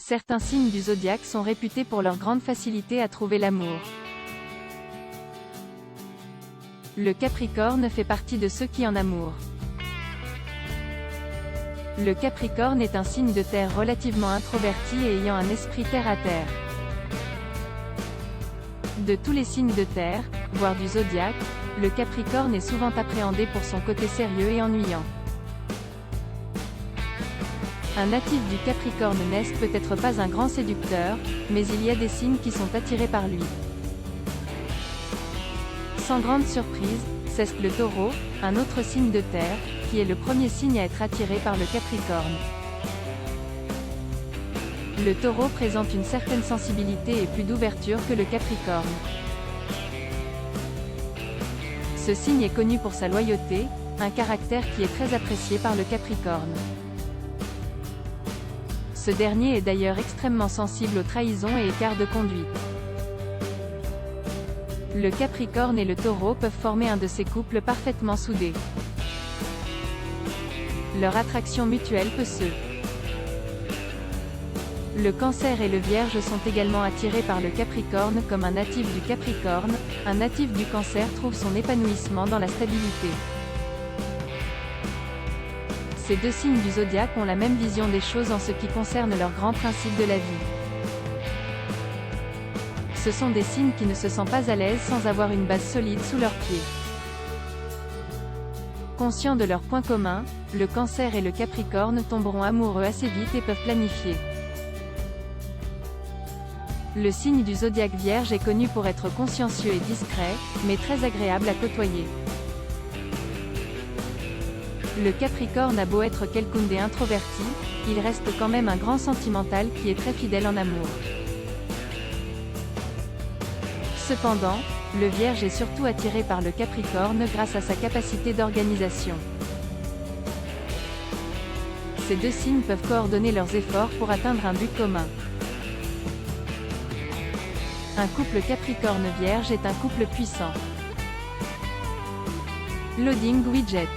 Certains signes du zodiaque sont réputés pour leur grande facilité à trouver l'amour. Le Capricorne fait partie de ceux qui en amourent. Le Capricorne est un signe de terre relativement introverti et ayant un esprit terre-à-terre. De tous les signes de terre, voire du zodiaque, le Capricorne est souvent appréhendé pour son côté sérieux et ennuyant. Un natif du Capricorne n'est peut-être pas un grand séducteur, mais il y a des signes qui sont attirés par lui. Sans grande surprise, c'est le Taureau, un autre signe de terre, qui est le premier signe à être attiré par le Capricorne. Le Taureau présente une certaine sensibilité et plus d'ouverture que le Capricorne. Ce signe est connu pour sa loyauté, un caractère qui est très apprécié par le Capricorne. Ce dernier est d'ailleurs extrêmement sensible aux trahisons et écarts de conduite. Le Capricorne et le Taureau peuvent former un de ces couples parfaitement soudés. Leur attraction mutuelle peut se. Le Cancer et le Vierge sont également attirés par le Capricorne comme un natif du Capricorne. Un natif du Cancer trouve son épanouissement dans la stabilité. Ces deux signes du zodiaque ont la même vision des choses en ce qui concerne leurs grands principes de la vie. Ce sont des signes qui ne se sentent pas à l'aise sans avoir une base solide sous leurs pieds. Conscients de leurs points communs, le Cancer et le Capricorne tomberont amoureux assez vite et peuvent planifier. Le signe du zodiaque Vierge est connu pour être consciencieux et discret, mais très agréable à côtoyer. Le Capricorne a beau être quelqu'un d'introverti, il reste quand même un grand sentimental qui est très fidèle en amour. Cependant, le Vierge est surtout attiré par le Capricorne grâce à sa capacité d'organisation. Ces deux signes peuvent coordonner leurs efforts pour atteindre un but commun. Un couple Capricorne-Vierge est un couple puissant. Loading widget.